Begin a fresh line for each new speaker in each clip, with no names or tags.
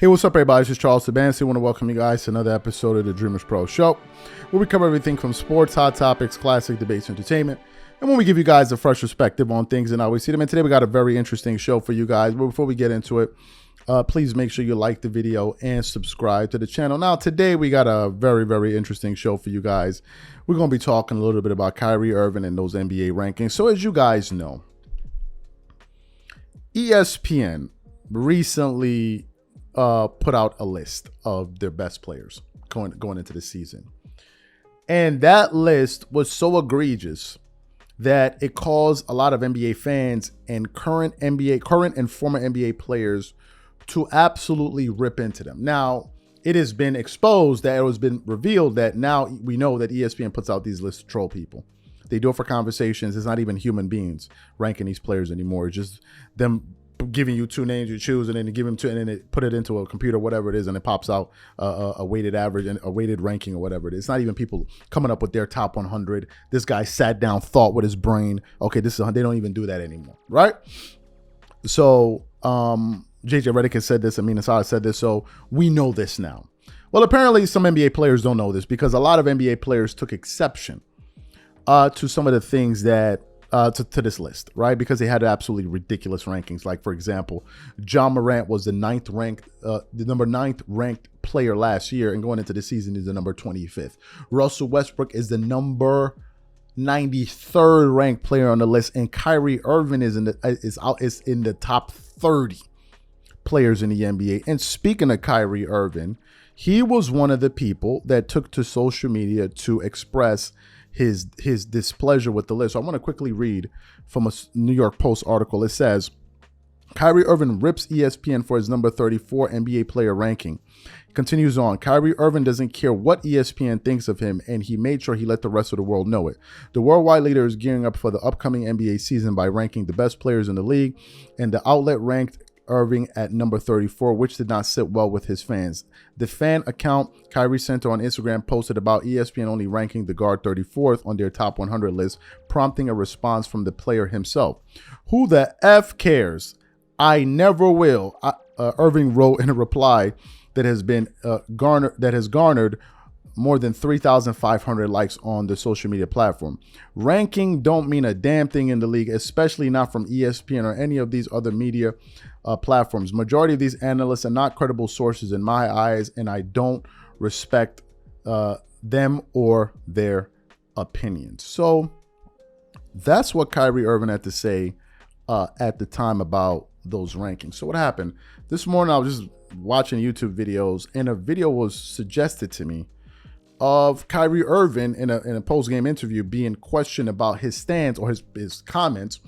Hey, what's up, everybody? This is Charles Sabansi. I want to welcome you guys to another episode of the Dreamerspro Show, where we cover everything from sports, hot topics, classic debates, entertainment, and when we give you guys a fresh perspective on things and how we see them. And today we got a very interesting show for you guys. But before we get into it, please make sure you like the video and subscribe to the channel. Now, today we got a very, very interesting show for you guys. We're going to be talking a little bit about Kyrie Irving and those NBA rankings. So as you guys know, ESPN recently put out a list of their best players going into the season. And that list was so egregious that it caused a lot of NBA fans and current and former NBA players to absolutely rip into them. Now, it has been exposed that it has been revealed that now we know that ESPN puts out these lists to troll people. They do it for conversations. It's not even human beings ranking these players anymore. It's just them giving you two names you choose, and then you give them two, and then it put it into a computer, whatever it is, and it pops out a weighted average and a weighted ranking or whatever it is. It's not even people coming up with their top 100. This guy sat down, thought with his brain. Okay, this is, they don't even do that anymore, right? So JJ Redick has said this. Amin Assad said this. So we know this now. Well, apparently some NBA players don't know this because a lot of NBA players took exception to some of the things that to this list, right? Because they had absolutely ridiculous rankings. Like, for example, John Morant was the number 9th ranked player last year, and going into the season is the number 25th. Russell Westbrook is the number 93rd ranked player on the list, and Kyrie Irving is in the top 30 players in the NBA. And speaking of Kyrie Irving, he was one of the people that took to social media to express his displeasure with the list. So I want to quickly read from a New York Post article. It says, Kyrie Irving rips ESPN for his number 34 NBA player ranking. Continues on, Kyrie Irving doesn't care what ESPN thinks of him, and he made sure he let the rest of the world know it. The worldwide leader is gearing up for the upcoming NBA season by ranking the best players in the league, and the outlet ranked Irving at number 34, which did not sit well with his fans. The fan account Kyrie Center on Instagram posted about ESPN only ranking the guard 34th on their top 100 list, prompting a response from the player himself. Who the F cares? I never will, Irving wrote in a reply that has garnered more than 3,500 likes on the social media platform. Ranking don't mean a damn thing in the league, especially not from ESPN or any of these other media platforms. Majority of these analysts are not credible sources in my eyes, and I don't respect them or their opinions. So that's what Kyrie Irving had to say at the time about those rankings. So what happened? This morning I was just watching YouTube videos, and a video was suggested to me of Kyrie Irving in a post-game interview being questioned about his stance or his comments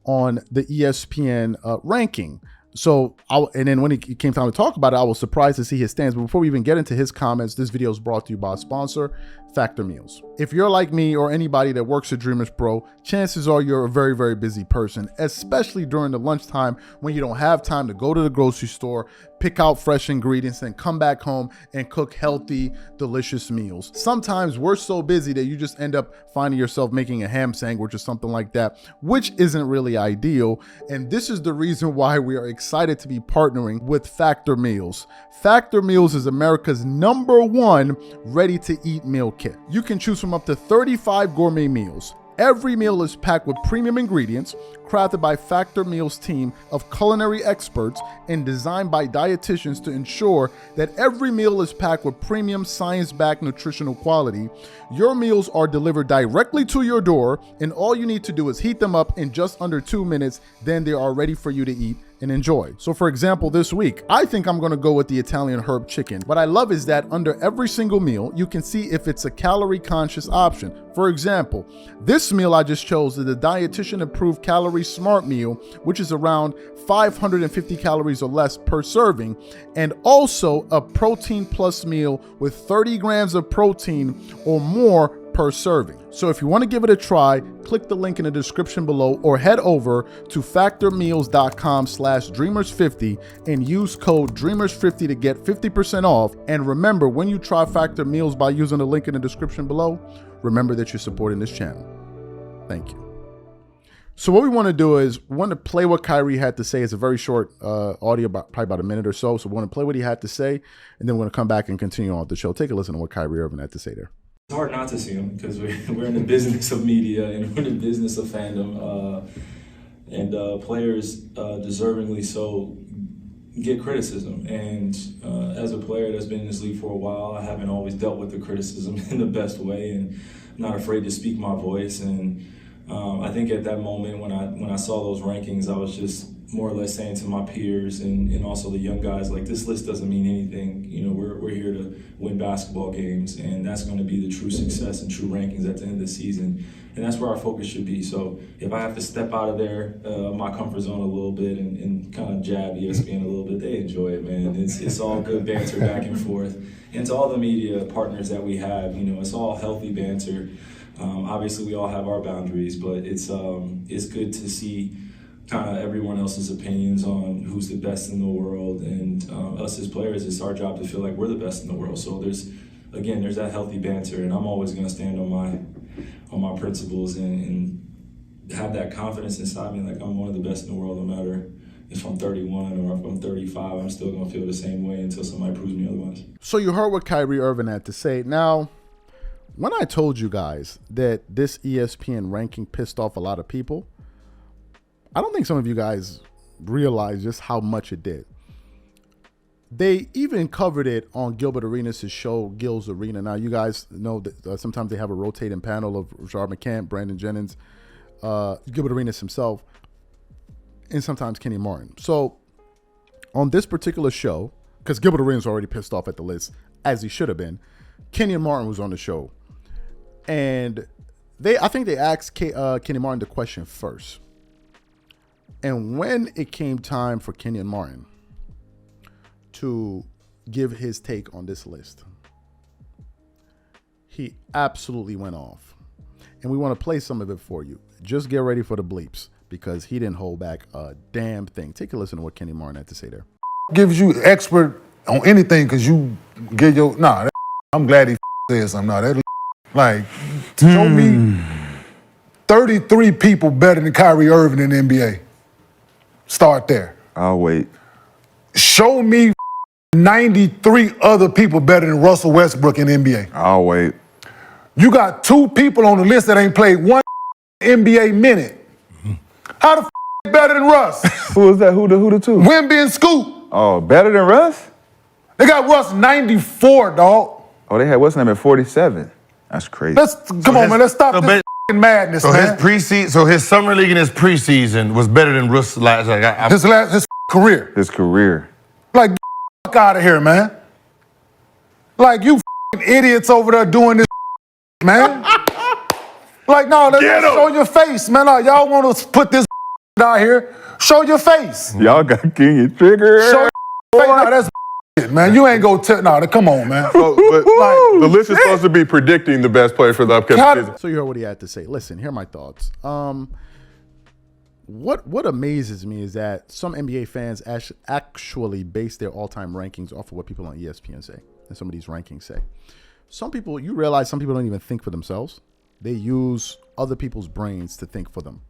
on the ESPN ranking. So, and then when it came time to talk about it, I was surprised to see his stance. But before we even get into his comments, this video is brought to you by a sponsor, Factor Meals. If you're like me or anybody that works at Dreamerspro, chances are you're a very, very busy person, especially during the lunchtime when you don't have time to go to the grocery store, pick out fresh ingredients, and come back home and cook healthy, delicious meals. Sometimes we're so busy that you just end up finding yourself making a ham sandwich or something like that, which isn't really ideal. And this is the reason why we are excited to be partnering with Factor Meals. Factor Meals is America's #1 ready-to-eat meal kit. You can choose from up to 35 gourmet meals. Every meal is packed with premium ingredients, crafted by Factor Meals' team of culinary experts and designed by dietitians to ensure that every meal is packed with premium science-backed nutritional quality. Your meals are delivered directly to your door, and all you need to do is heat them up in just under 2 minutes. Then they are ready for you to eat and enjoy. So for example, this week, I think I'm gonna go with the Italian herb chicken. What I love is that under every single meal, you can see if it's a calorie conscious option. For example, this meal I just chose is the dietitian approved calorie smart meal, which is around 550 calories or less per serving, and also a protein plus meal with 30 grams of protein or more per serving. So if you want to give it a try, click the link in the description below or head over to factormeals.com/dreamers50 and use code dreamers50 to get 50% off. And remember, when you try Factor Meals by using the link in the description below, remember that you're supporting this channel. Thank you. So what we want to do is we want to play what Kyrie had to say. It's a very short audio, probably about a minute or so. So we want to play what he had to say, and then we're going to come back and continue on with the show. Take a listen to what Kyrie Irving had to say there.
It's hard not to see him because we're in the business of media and we're in the business of fandom. And players, deservingly so, get criticism. And as a player that's been in this league for a while, I haven't always dealt with the criticism in the best way, and I'm not afraid to speak my voice. And I think at that moment when I saw those rankings, I was just more or less saying to my peers and also the young guys, like, this list doesn't mean anything. You know, we're here to win basketball games, and that's going to be the true success and true rankings at the end of the season. And that's where our focus should be. So if I have to step out of there, my comfort zone a little bit and kind of jab ESPN a little bit, they enjoy it, man. It's all good banter back and forth. And to all the media partners that we have, you know, it's all healthy banter. Obviously, we all have our boundaries, but it's good to see kind of everyone else's opinions on who's the best in the world. And us as players, it's our job to feel like we're the best in the world. So there's that healthy banter, and I'm always going to stand on my principles and have that confidence inside me, like I'm one of the best in the world, no matter if I'm 31 or if I'm 35, I'm still going to feel the same way until somebody proves me otherwise.
So you heard what Kyrie Irving had to say. Now, when I told you guys that this ESPN ranking pissed off a lot of people, I don't think some of you guys realize just how much it did. They even covered it on Gilbert Arenas' show, Gil's Arena. Now, you guys know that sometimes they have a rotating panel of Rashard McCants, Brandon Jennings, Gilbert Arenas himself, and sometimes Kenyon Martin. So on this particular show, because Gilbert Arenas already pissed off at the list, as he should have been, Kenyon Martin was on the show. And I think they asked Kenyon Martin the question first. And when it came time for Kenyon Martin to give his take on this list, he absolutely went off. And we want to play some of it for you. Just get ready for the bleeps, because he didn't hold back a damn thing. Take a listen to what Kenyon Martin had to say there.
Gives you expert on anything because you get your... I'm glad he said something. Show me 33 people better than Kyrie Irving in the NBA. Start there.
I'll wait.
Show me 93 other people better than Russell Westbrook in the NBA.
I'll wait.
You got 2 people on the list that ain't played one NBA minute. How the better than Russ?
Who is that? Who the 2?
Wemby and Scoot.
Oh, better than Russ?
They got Russ 94, dog.
Oh, they had what's name at 47. That's crazy.
Come on, man. Let's stop this madness, man.
His summer league and his preseason was better than Russ last.
His career.
His career.
Like, get out of here, man. Like, you idiots over there doing this, man. Like, no, let's show your face, man. Like, y'all want to put this out here. Show your face.
Y'all got Kenyon trigger.
Show your face. No, that's man. You ain't gonna tell. No, come on, man.
But the list is supposed to be predicting the best player for the upcoming season.
So you heard what he had to say. Listen, here are my thoughts. What amazes me is that some NBA fans actually base their all-time rankings off of what people on ESPN say and some of these rankings say. Some people, you realize some people don't even think for themselves. They use other people's brains to think for them.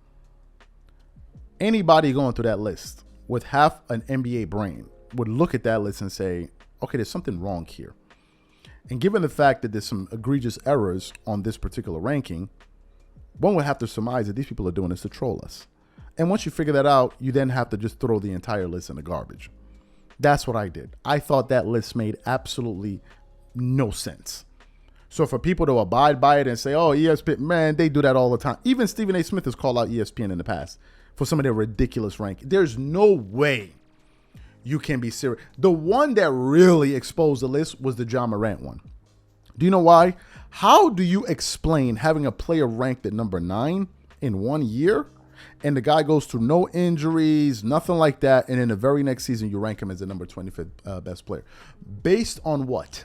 Anybody going through that list with half an NBA brain would look at that list and say, okay, there's something wrong here. And given the fact that there's some egregious errors on this particular ranking, one would have to surmise that these people are doing this to troll us. And once you figure that out, you then have to just throw the entire list in the garbage. That's what I did. I thought that list made absolutely no sense. So for people to abide by it and say, oh, ESPN, man, they do that all the time. Even Stephen A. Smith has called out ESPN in the past for some of their ridiculous rankings. There's no way you can be serious. The one that really exposed the list was the John Morant one. Do you know why? How do you explain having a player ranked at number 9 in 1 year, and the guy goes through no injuries, nothing like that, and in the very next season you rank him as the number 25th best player? Based on what?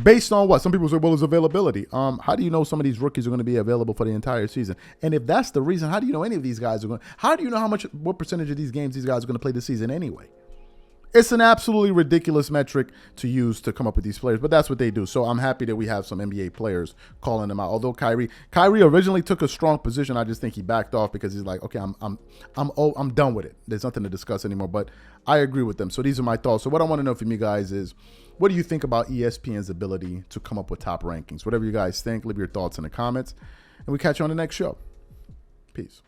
Based on what? Some people say, well, it's availability. How do you know some of these rookies are going to be available for the entire season? And if that's the reason, how do you know any of these guys are going? How do you know what percentage of these games these guys are going to play this season anyway? It's an absolutely ridiculous metric to use to come up with these players, but that's what they do. So I'm happy that we have some NBA players calling them out. Although Kyrie originally took a strong position, I just think he backed off because he's like, okay, I'm done with it. There's nothing to discuss anymore. But I agree with them. So these are my thoughts. So what I want to know from you guys is, what do you think about ESPN's ability to come up with top rankings? Whatever you guys think, leave your thoughts in the comments, and we catch you on the next show. Peace.